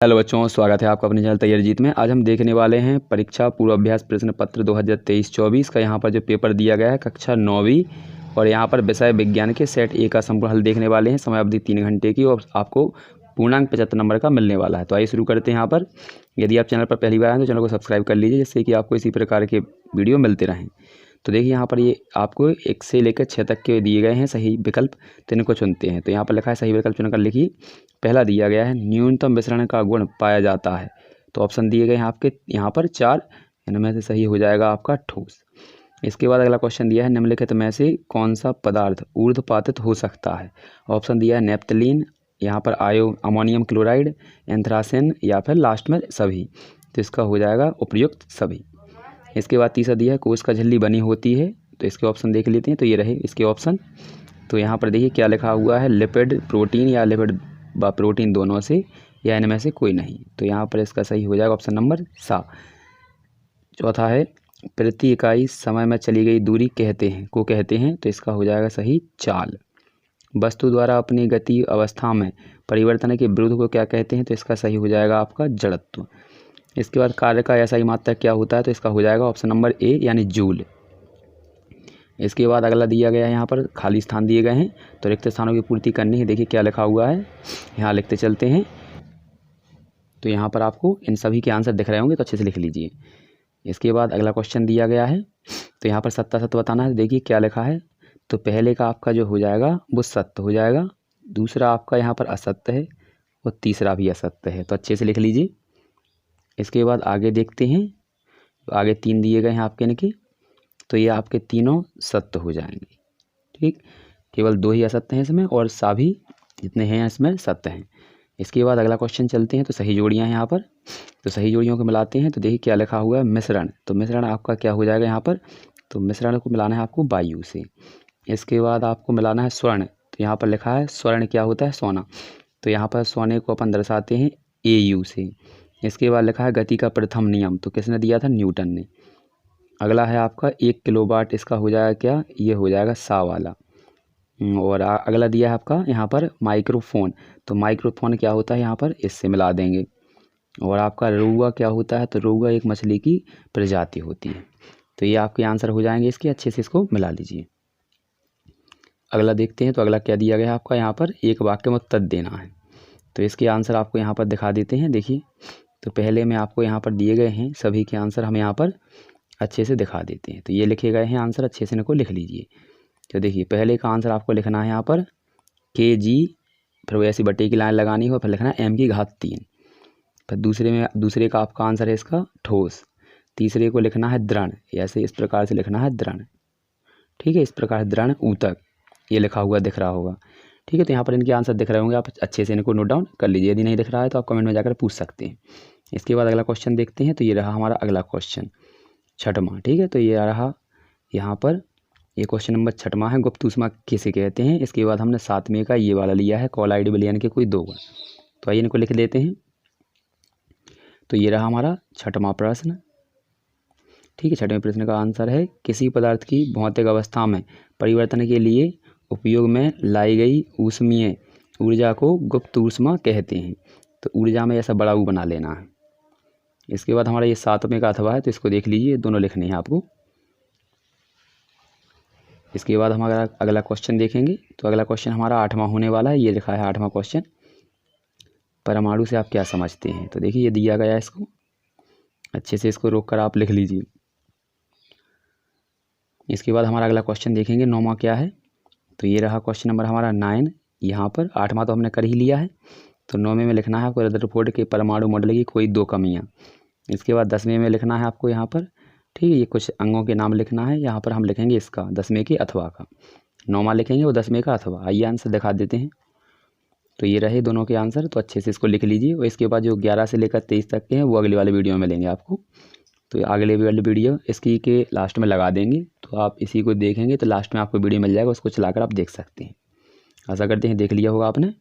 Hello बच्चों, स्वागत है आपका अपने चैनल तैयारी जीत में। आज हम देखने वाले हैं परीक्षा पूर्वाभ्यास प्रश्न पत्र 2023-24 का यहाँ पर जो पेपर दिया गया है कक्षा 9वीं और यहाँ पर विषय विज्ञान के सेट ए का संपूर्ण हल देखने वाले हैं। समय अवधि 3 घंटे की और आपको पूर्णांक 75 नंबर का मिलने वाला है। तो आइए शुरू करते हैं। यहाँ पर यदि आप चैनल पर पहली बार आए तो चैनल को सब्सक्राइब कर लीजिए, जिससे कि आपको इसी प्रकार के वीडियो मिलते रहें। तो देखिए यहाँ पर ये आपको 1 से लेकर 6 तक के दिए गए हैं सही विकल्प, तो इनको चुनते हैं। तो यहाँ पर लिखा है सही विकल्प चुनकर लिखिए। पहला दिया गया है न्यूनतम विसरण का गुण पाया जाता है। तो ऑप्शन दिए गए हैं आपके यहाँ पर 4, इनमें से सही हो जाएगा आपका ठोस। इसके बाद अगला क्वेश्चन दिया है निम्नलिखित में से कौन सा पदार्थ ऊर्ध्वपातित हो सकता है। ऑप्शन दिया है नेप्थलीन, यहाँ पर अमोनियम क्लोराइड, एंथ्रासिन या फिर लास्ट में सभी। तो इसका हो जाएगा उपयुक्त सभी। इसके बाद तीसरा दिया है कोश का झिल्ली बनी होती है। तो इसके ऑप्शन देख लेते हैं। तो ये रहे इसके ऑप्शन। तो यहाँ पर देखिए क्या लिखा हुआ है, लिपिड प्रोटीन या लिपिड व प्रोटीन दोनों से या इनमें से कोई नहीं। तो यहाँ पर इसका सही हो जाएगा ऑप्शन नंबर सा। चौथा है प्रति इकाई समय में चली गई दूरी कहते हैं। तो इसका हो जाएगा सही चाल। वस्तु द्वारा अपनी गति अवस्था में परिवर्तन के विरुद्ध को क्या कहते हैं। तो इसका सही हो जाएगा आपका जड़त्व। इसके बाद कार्य का ऐसा ही मात्रक क्या होता है। तो इसका हो जाएगा ऑप्शन नंबर ए यानी जूल। इसके बाद अगला दिया गया है यहाँ पर खाली स्थान दिए गए हैं, तो रिक्त स्थानों की पूर्ति करनी है। देखिए क्या लिखा हुआ है, यहाँ लिखते चलते हैं। तो यहाँ पर आपको इन सभी के आंसर दिख रहे होंगे, तो अच्छे से लिख लीजिए। इसके बाद अगला क्वेश्चन दिया गया है, तो यहाँ पर सत्य असत्य बताना है। देखिए क्या लिखा है, तो पहले का आपका जो हो जाएगा वो सत्य हो जाएगा, दूसरा आपका यहाँ पर असत्य है और तीसरा भी असत्य है। तो अच्छे से लिख लीजिए। इसके बाद आगे देखते हैं, तो आगे 3 दिए गए हैं आपके इनके, तो ये आपके तीनों सत्य हो जाएंगे। ठीक, केवल 2 ही असत्य हैं इसमें और सभी जितने हैं इसमें सत्य हैं। इसके बाद अगला क्वेश्चन चलते हैं। तो सही जोड़ियां हैं यहाँ पर, तो सही जोड़ियों को मिलाते हैं। तो देखिए क्या लिखा हुआ है मिश्रण। तो मिश्रण आपका क्या हो जाएगा यहाँ पर, तो मिश्रण को मिलाना है आपको वायु से। इसके बाद आपको मिलाना है स्वर्ण। तो यहाँ पर लिखा है स्वर्ण क्या होता है, सोना। तो यहाँ पर सोने को अपन दर्शाते हैं AU से। इसके बाद लिखा है गति का प्रथम नियम। तो किसने दिया था, न्यूटन ने। अगला है आपका 1 किलोवाट, इसका हो जाएगा क्या, ये हो जाएगा सा वाला। और अगला दिया है आपका यहाँ पर माइक्रोफोन। तो माइक्रोफोन क्या होता है यहाँ पर, इससे मिला देंगे। और आपका रोहुआ क्या होता है, तो रोहुआ एक मछली की प्रजाति होती है। तो ये आपके आंसर हो जाएंगे इसके, अच्छे से इसको मिला लीजिए। अगला देखते हैं। तो अगला क्या दिया गया है आपका यहाँ पर, एक वाक्य में उत्तर देना है। तो इसके आंसर आपको यहाँ पर दिखा देते हैं। देखिए तो पहले में आपको यहाँ पर दिए गए हैं सभी के आंसर, हम यहाँ पर अच्छे से दिखा देते हैं। तो ये लिखे गए हैं आंसर, अच्छे से इनको लिख लीजिए। तो देखिए पहले का आंसर आपको लिखना है यहाँ पर kg, फिर ऐसी बटे की लाइन लगानी हो, फिर लिखना है m की घात 3। फिर दूसरे का आपका आंसर है इसका ठोस। तीसरे को लिखना है दृढ़, ऐसे इस प्रकार से लिखना है दृढ़। ठीक है, इस प्रकार दृढ़ ऊतक ये लिखा हुआ दिख रहा होगा। ठीक है, तो यहाँ पर इनके आंसर दिख रहे होंगे, आप अच्छे से इनको नोट डाउन कर लीजिए। यदि नहीं दिख रहा है तो आप कमेंट में जाकर पूछ सकते हैं। इसके बाद अगला क्वेश्चन देखते हैं। तो ये रहा हमारा अगला क्वेश्चन 6वां। ठीक है, तो ये रहा यहाँ पर, ये क्वेश्चन नंबर 6वां है, गुप्त ऊष्मा किसे कहते हैं। इसके बाद हमने 7वें का ये वाला लिया है, कॉलाइड विलयन के कोई 2 गुण। तो आइए इनको लिख देते हैं। तो ये रहा हमारा 6वां प्रश्न। ठीक है, 6वें प्रश्न का आंसर है किसी पदार्थ की भौतिक अवस्था में परिवर्तन के लिए उपयोग में लाई गई ऊष्मीय ऊर्जा को गुप्त ऊष्मा कहते हैं। तो ऊर्जा में ऐसा बड़ा ऊ बना लेना है। इसके बाद हमारा ये 7वें का अथवा है, तो इसको देख लीजिए, दोनों लिखने हैं आपको। इसके बाद हम अगला क्वेश्चन देखेंगे। तो अगला क्वेश्चन हमारा 8वां होने वाला है। ये लिखा है 8वां क्वेश्चन, परमाणु से आप क्या समझते हैं। तो देखिए ये दिया गया है, इसको अच्छे से इसको रोक कर आप लिख लीजिए। इसके बाद हमारा अगला क्वेश्चन देखेंगे 9वां क्या है। तो ये रहा क्वेश्चन नंबर हमारा 9 यहाँ पर। 8वां तो हमने कर ही लिया है। तो 9वें में लिखना है आपको रदरफोर्ड के परमाणु मॉडल की कोई 2 कमियाँ। इसके बाद 10वें में लिखना है आपको यहाँ पर। ठीक है, ये कुछ अंगों के नाम लिखना है। यहाँ पर हम लिखेंगे इसका 10वें के अथवा का, 9वां लिखेंगे और 10वें का अथवा। आइए आंसर दिखा देते हैं। तो ये रहे दोनों के आंसर, तो अच्छे से इसको लिख लीजिए। और इसके बाद जो 11 से लेकर 23 तक के हैं वो अगले वाले वीडियो में मिलेंगे आपको। तो अगले वाले वीडियो इसकी के लास्ट में लगा देंगे, तो आप इसी को देखेंगे तो लास्ट में आपको वीडियो मिल जाएगा, उसको चलाकर आप देख सकते हैं। आशा करते हैं देख लिया होगा आपने।